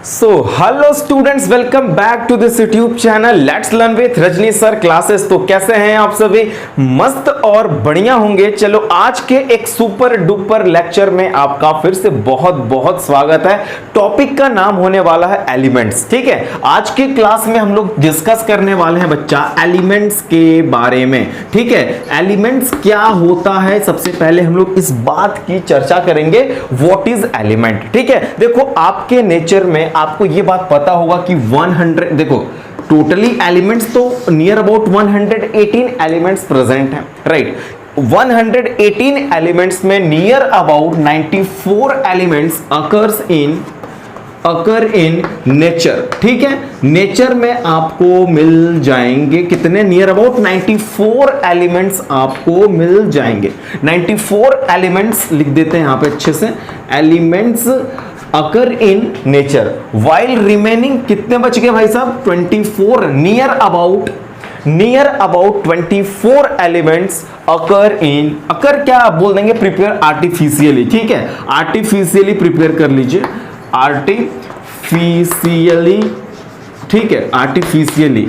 So hello students, welcome back to this YouTube channel let's learn with Rajni sir classes. तो कैसे हैं आप सभी? मस्त और बढ़िया होंगे। चलो, आज के एक सुपर डुपर लेक्चर में आपका फिर से बहुत बहुत स्वागत है। टॉपिक का नाम होने वाला है एलिमेंट्स। ठीक है, आज की क्लास में हम लोग डिस्कस करने वाले हैं बच्चा एलिमेंट्स के बारे में। ठीक है, एलिमेंट्स क्या होता है, सबसे पहले हम लोग इस बात की चर्चा करेंगे व्हाट इज एलिमेंट। ठीक है, देखो आपके नेचर में आपको ये बात पता होगा कि 100 देखो टोटली एलिमेंट्स तो नियर अबाउट 118 एलिमेंट्स प्रेजेंट हैं, राइट। 118 एलिमेंट्स में near about 94 elements occur in nature. ठीक है, नेचर में आपको मिल जाएंगे कितने? नियर अबाउट 94 एलिमेंट्स आपको मिल जाएंगे। 94 एलिमेंट्स लिख देते हैं यहां पे अच्छे से, elements occur in nature. While remaining कितने बच गए भाई साहब? 24। नियर अबाउट 24 एलिमेंट्स अकर क्या आप बोल देंगे? Prepare artificially. ठीक है, आर्टिफिशियली प्रिपेयर कर लीजिए, आर्टिफिशियली। ठीक है, आर्टिफिशियली।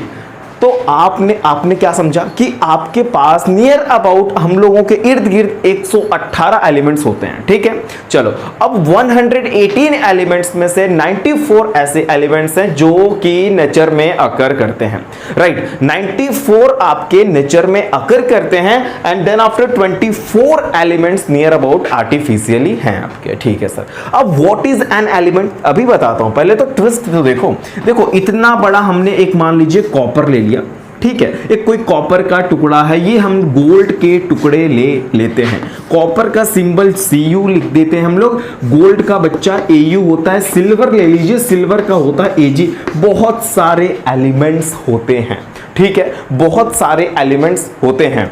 तो आपने क्या समझा कि आपके पास नियर अबाउट हम लोगों के इर्द गिर्द 118 एलिमेंट्स होते हैं। ठीक है, चलो अब 118 एलिमेंट्स में से 94 ऐसे एलिमेंट्स हैं जो कि नेचर में अकर करते हैं, राइट। 94 आपके नेचर में अकर करते हैं and then after 24 elements near about artificially हैं आपके। ठीक है सर, अब व्हाट इज एन एलिमेंट अभी बताता हूं। पहले तो ट्विस्ट तो देखो इतना बड़ा हमने एक मान लीजिए कॉपर ले लिया। ठीक है, एक कोई कॉपर का टुकड़ा है, ये हम गोल्ड के टुकड़े लेते हैं। कॉपर का सिंबल Cu लिख देते हैं हम लोग, गोल्ड का बच्चा Au होता है, सिल्वर ले लीजिए, सिल्वर का होता है Ag। बहुत सारे एलिमेंट्स होते हैं। ठीक है, बहुत सारे एलिमेंट्स होते हैं।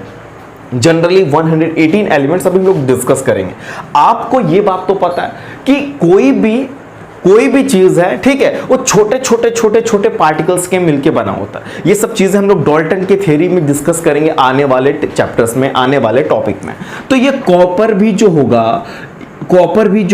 जनरली 118 एलिमेंट्स अभी हम लोग डिस्कस करेंगे। आपको ये बात तो पता है कि कोई भी चीज है, ठीक है, वो छोटे पार्टिकल्स के मिलके बना होता है। ये सब चीजें हम लोग डाल्टन के थ्योरी में डिस्कस करेंगे आने वाले चैप्टर्स में, आने वाले टॉपिक में। तो ये कॉपर भी जो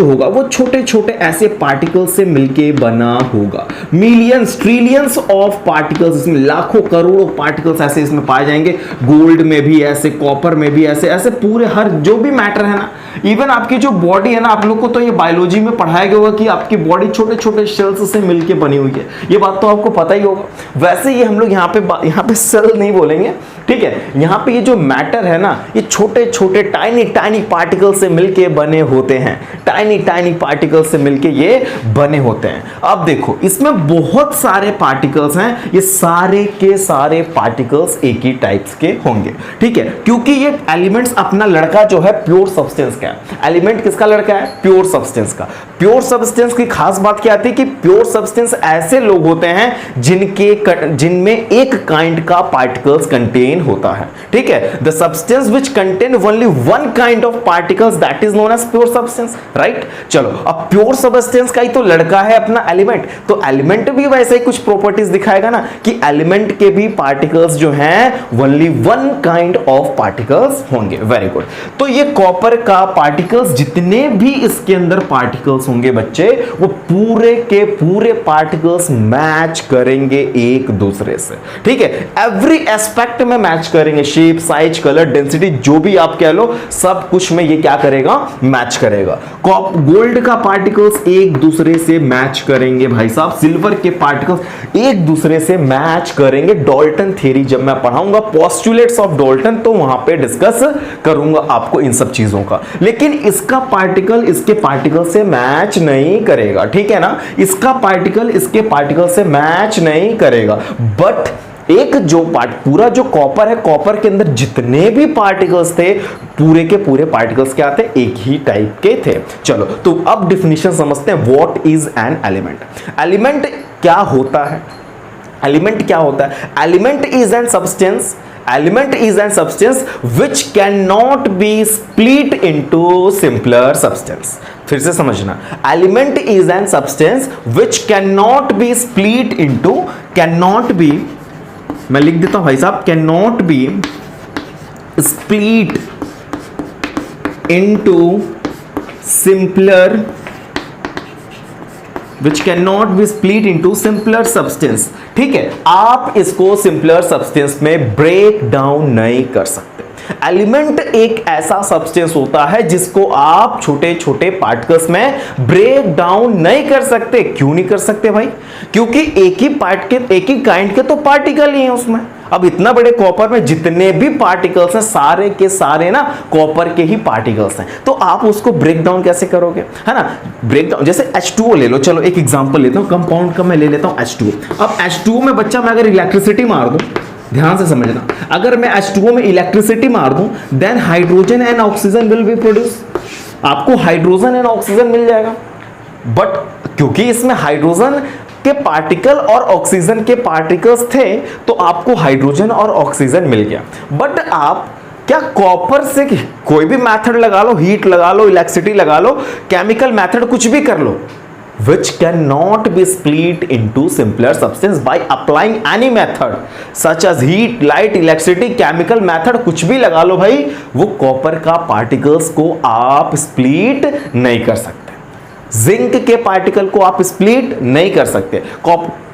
होगा वो छोटे ऐसे पार्टिकल्स से मिलके बना होगा। मिलियंस ट्रिलियंस ऑफ पार्टिकल्स, इसमें लाखों करोड़ों पार्टिकल्स ऐसे इसमें पाए जाएंगे। गोल्ड में भी ऐसे, कॉपर में भी ऐसे पूरे हर जो भी मैटर है ना, इवन आपकी जो बॉडी है ना, आप लोग को तो ये बायोलॉजी में पढ़ाया गया होगा कि आपकी बॉडी छोटे सेल्स से मिलके बनी हुई है। ये बात तो आपको पता ही होगा। वैसे ही हम लोग यहाँ पे सेल नहीं बोलेंगे, ठीक है। यहाँ पे ये जो मैटर है ना, ये छोटे टाइनी पार्टिकल से मिलके बने होते हैं। टाइनी पार्टिकल से मिलके ये बने होते हैं। अब देखो इसमें बहुत सारे पार्टिकल्स हैं, ये सारे के सारे पार्टिकल्स एक ही टाइप्स के होंगे। ठीक है, क्योंकि ये एलिमेंट्स अपना लड़का जो है प्योर सब्सटेंस का है। एलिमेंट किसका लड़का है? प्योर सब्सटेंस का। प्योर सब्सटेंस की खास बात क्या आती है कि प्योर सब्सटेंस ऐसे लोग होते हैं जिनमें एक काइंड का पार्टिकल्स कंटेन होता है। ठीक है, the substance which contain only one kind of particles that is known as pure substance, right. चलो, अब प्योर सब्सटेंस का ही तो लड़का है अपना एलिमेंट, तो एलिमेंट भी वैसे ही कुछ प्रॉपर्टीज दिखाएगा ना कि एलिमेंट के भी पार्टिकल्स जो हैं only one kind of particles होंगे। Very good. तो ये कॉपर का पार्टिकल्स, जितने भी इसके अंदर पार्टिकल्स होंगे बच्चे, वो पूरे के पूरे पार्टिकल्स मैच करेंगे एक दूसरे से। ठीक है, एवरी एस्पेक्ट में मैच करेंगे, शेप, साइज, कलर, डेंसिटी, जो भी आप कह लो, सब कुछ में ये क्या करेगा? मैच करेगा। गोल्ड का पार्टिकल्स एक दूसरे से मैच करेंगे भाई साहब, सिल्वर के पार्टिकल्स एक दूसरे से मैच करेंगे। डाल्टन थ्योरी जब मैं पढ़ाऊंगा, पोस्टुलेट्स ऑफ डाल्टन, तो वहां पे डिस्कस करूंगा आपको इन सब चीजों का। लेकिन इसका पार्टिकल इसके पार्टिकल से मैच नहीं करेगा, ठीक है ना। इसका पार्टिकल इसके पार्टिकल से मैच नहीं करेगा। बट एक जो पूरा जो कॉपर है, कॉपर के अंदर जितने भी पार्टिकल्स थे, पूरे के पूरे पार्टिकल्स क्या थे? एक ही टाइप के थे। चलो, तो अब डिफिनेशन समझते हैं, what is an element. Element क्या होता है? एलिमेंट क्या होता है? Element is an substance which cannot be split into simpler substance। फिर से समझना, element is an substance which cannot be split into, cannot be, मैं लिख देता हूं भाई साहब, cannot be split into simpler which can not be split into simpler substance. ठीक है, आप इसको सिंपलर सब्सटेंस में ब्रेक डाउन नहीं कर सकते। एलिमेंट एक ऐसा सब्सटेंस होता है जिसको आप छोटे छोटे पार्टिकल्स में ब्रेक डाउन नहीं कर सकते। क्यों नहीं कर सकते भाई? क्योंकि एक ही काइंड के तो पार्टिकल ही हैं उसमें। अब इतना बड़े कॉपर में जितने भी पार्टिकल्स हैं सारे के सारे ना कॉपर के ही पार्टिकल्स हैं, तो आप उसको ब्रेक डाउन कैसे करोगे, है ना? ब्रेक डाउन जैसे H2O ले लो, चलो एक एग्जांपल लेता हूं, कंपाउंड का मैं ले लेता हूं H2O। अब H2O में बच्चा मैं अगर इलेक्ट्रिसिटी मार दूं, ध्यान से समझना, अगर मैं H2O में इलेक्ट्रिसिटी मार दूं, then hydrogen and oxygen will be produce. आपको हाइड्रोजन एंड ऑक्सीजन मिल जाएगा। बट क्योंकि इसमें हाइड्रोजन के पार्टिकल और ऑक्सीजन के पार्टिकल्स थे, तो आपको हाइड्रोजन और ऑक्सीजन मिल गया। बट आप क्या कॉपर से कोई भी मेथड लगा लो, हीट लगा लो, इलेक्ट्रिसिटी लगा लो, केमिकल मेथड कुछ भी कर लो, which cannot be split into simpler substance by applying any method such as heat, light, electricity, chemical method, कुछ भी लगा लो भाई, वो कॉपर का पार्टिकल्स को आप स्प्लिट नहीं कर सकते। जिंक के पार्टिकल को आप स्प्लिट नहीं कर सकते।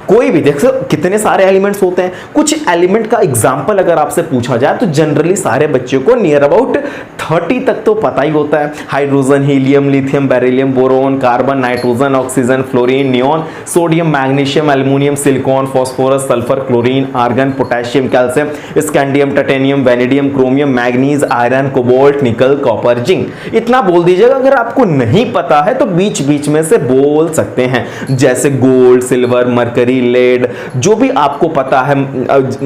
कोई भी देखो कितने सारे एलिमेंट्स होते हैं। कुछ एलिमेंट का एग्जांपल अगर आपसे पूछा जाए तो जनरली सारे बच्चों को नियर अबाउट 30 तक तो पता ही होता है। Hydrogen, helium, lithium, beryllium, boron, carbon, nitrogen, oxygen, fluorine, neon, sodium, magnesium, aluminium, silicon, phosphorus, sulphur, chlorine, argon, potassium, calcium, scandium, titanium, vanadium, chromium, manganese, iron, cobalt, nickel, copper, zinc. इतना बोल दीजिएगा। अगर आपको नहीं पता है तो बीच बीच में से बोल सकते हैं, जैसे गोल्ड, सिल्वर, मरकरी, लेड, जो भी आपको पता है,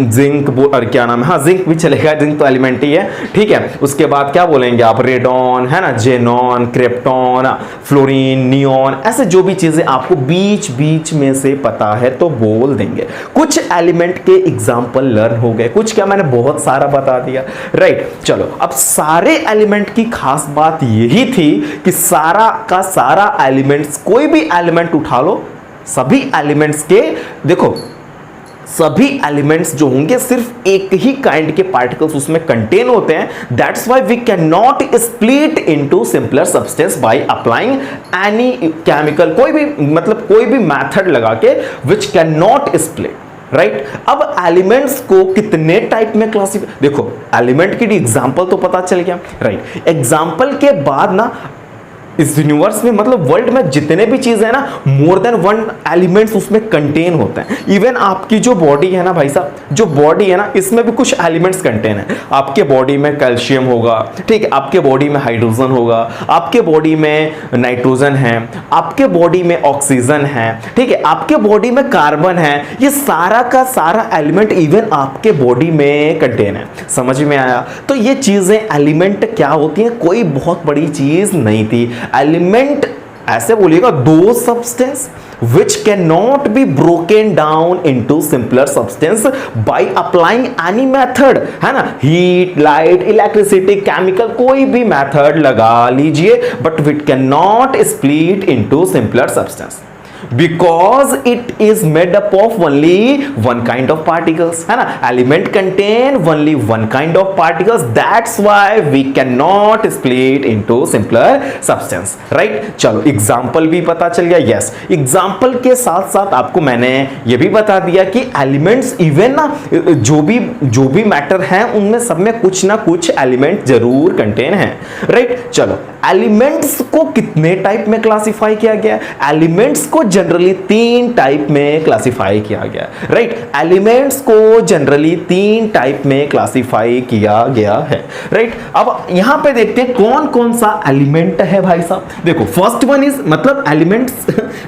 जिंक और क्या नाम है, हाँ जिंक भी चलेगा, जिंक तो एलिमेंट ही है। ठीक है, उसके बाद क्या बोलेंगे आप, रेडॉन, है ना, जेनॉन, क्रिप्टॉन, फ्लोरीन, नियॉन, ऐसे जो भी चीजें आपको बीच बीच में से पता है तो बोल देंगे। कुछ एलिमेंट के एग्जांपल लर्न हो गए, कुछ क्या मैंने बहुत सारा बता दिया, राइट। चलो, अब सारे एलिमेंट की खास बात यही थी कि सारा का सारा एलिमेंट्स, कोई भी एलिमेंट उठा लो, सभी एलिमेंट्स के देखो, सभी एलिमेंट्स जो होंगे सिर्फ एक ही काइंड के पार्टिकल्स उसमें कंटेन होते हैं। That's why we can not split into simpler substance by applying any chemical, कोई भी मतलब कोई भी मेथड लगा के, which can not split, right. अब एलिमेंट्स को कितने टाइप में क्लासिफाई, देखो एलिमेंट की एग्जांपल तो पता चल गया, राइट। एग्जांपल के बाद ना इस यूनिवर्स में, मतलब वर्ल्ड में जितने भी चीजें हैं ना, मोर देन वन एलिमेंट्स उसमें कंटेन होते हैं। इवन आपकी जो बॉडी है ना भाई साहब, जो बॉडी है ना, इसमें भी कुछ एलिमेंट्स कंटेन है। आपके बॉडी में कैल्शियम होगा, ठीक है, आपके बॉडी में हाइड्रोजन होगा, आपके बॉडी में नाइट्रोजन है, आपके बॉडी में ऑक्सीजन है, ठीक है, आपके बॉडी में कार्बन है। ये सारा का सारा एलिमेंट इवन आपके बॉडी में कंटेन है। समझ में आया? तो ये चीजें एलिमेंट क्या होती हैं, कोई बहुत बड़ी चीज नहीं थी। एलिमेंट ऐसे बोलिएगा, दो substance which cannot be broken down into simpler substance by applying any method, है ना, heat, light, electricity, chemical, कोई भी मेथड लगा लीजिए, but it cannot split into simpler substance because it is made up of only one kind of particles, है ना। element contain only one kind of particles, that's why we cannot split into simpler substance, right। चलो example भी पता चल गया। yes, example के साथ साथ आपको मैंने ये भी बता दिया कि एलिमेंट्स इवन ना जो भी मैटर है उनमें सब में कुछ ना कुछ एलिमेंट जरूर कंटेन है, राइट। चलो, एलिमेंट्स को कितने टाइप में क्लासिफाई किया गया? एलिमेंट्स को जनरली 3 टाइप में क्लासिफाई किया गया, राइट। एलिमेंट्स को जनरली 3 टाइप में क्लासिफाई किया गया है, राइट। अब यहां पे देखते हैं कौन कौन सा एलिमेंट है भाई साहब। देखो, फर्स्ट वन इज, मतलब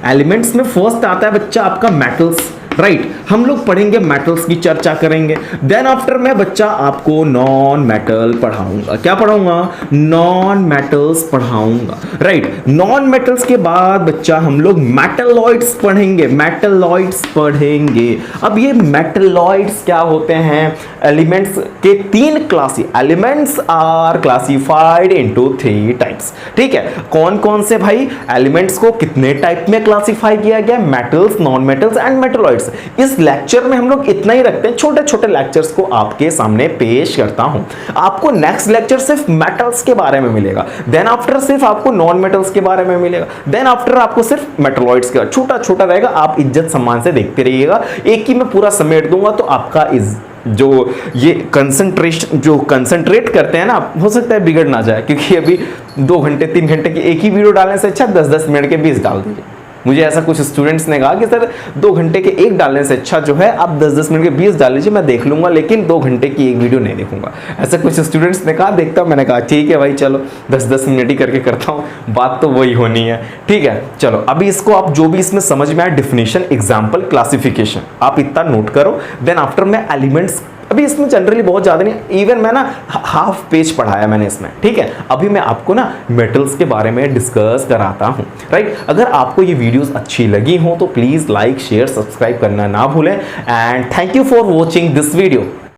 एलिमेंट्स में फर्स्ट आता है बच्चा आपका मेटल्स, राइट। हम लोग पढ़ेंगे मेटल्स की चर्चा करेंगे। देन आफ्टर मैं बच्चा आपको नॉन मेटल पढ़ाऊंगा। क्या पढ़ाऊंगा? नॉन मेटल्स पढ़ाऊंगा, राइट। नॉन मेटल्स के बाद बच्चा हम लोग मेटलॉइड्स पढ़ेंगे, अब ये मेटलॉइड्स क्या होते हैं? एलिमेंट्स के 3 class. Elements are classified into 3 types, ठीक है। कौन कौन से भाई? एलिमेंट्स को कितने टाइप में क्लासिफाई किया गया? Metals, non metals and metalloids. से। इस लेक्चर में हम लोग इतना ही रखते हैं, छोटे छोटे लेक्चर्स को आपके सामने पेश करता हूं। आपको नेक्स्ट लेक्चर सिर्फ मेटल्स के बारे में मिलेगा, देन आफ्टर सिर्फ आपको नॉन मेटल्स के बारे में मिलेगा, देन आफ्टर आपको सिर्फ मेटलॉइड्स का छोटा छोटा रहेगा। आप इज्जत सम्मान से देखते रहिएगा, एक ही मैं पूरा समेट दूंगा तो आपका जो ये कंसंट्रेट करते हैं ना, हो सकता है बिगड़ ना जाए, क्योंकि अभी 2 घंटे 3 घंटे की एक ही वीडियो डालने से अच्छा 10-10 मिनट के 20 डाल दीजिए। मुझे ऐसा कुछ स्टूडेंट्स ने कहा कि सर 2 घंटे के एक डालने से अच्छा जो है आप 10-10 मिनट के 20 डाल लीजिए, मैं देख लूंगा, लेकिन 2 घंटे की एक वीडियो नहीं देखूंगा। ऐसा कुछ स्टूडेंट्स ने कहा, देखता हूं, मैंने कहा ठीक है भाई, चलो 10-10 मिनट ही करके करता हूं, बात तो वही होनी है। ठीक है, चलो अभी इसको आप जो भी इसमें समझ में आया, डिफिनेशन, एग्जाम्पल, क्लासिफिकेशन, आप इतना नोट करो। देन आफ्टर मैं एलिमेंट्स, अभी इसमें जनरली बहुत ज्यादा नहीं, इवन मैं ना हाफ पेज पढ़ाया मैंने इसमें। ठीक है, अभी मैं आपको ना मेटल्स के बारे में डिस्कस कराता हूं, राइट। अगर आपको ये वीडियोस अच्छी लगी हो तो प्लीज लाइक, शेयर, सब्सक्राइब करना ना भूलें। And thank you for watching this video.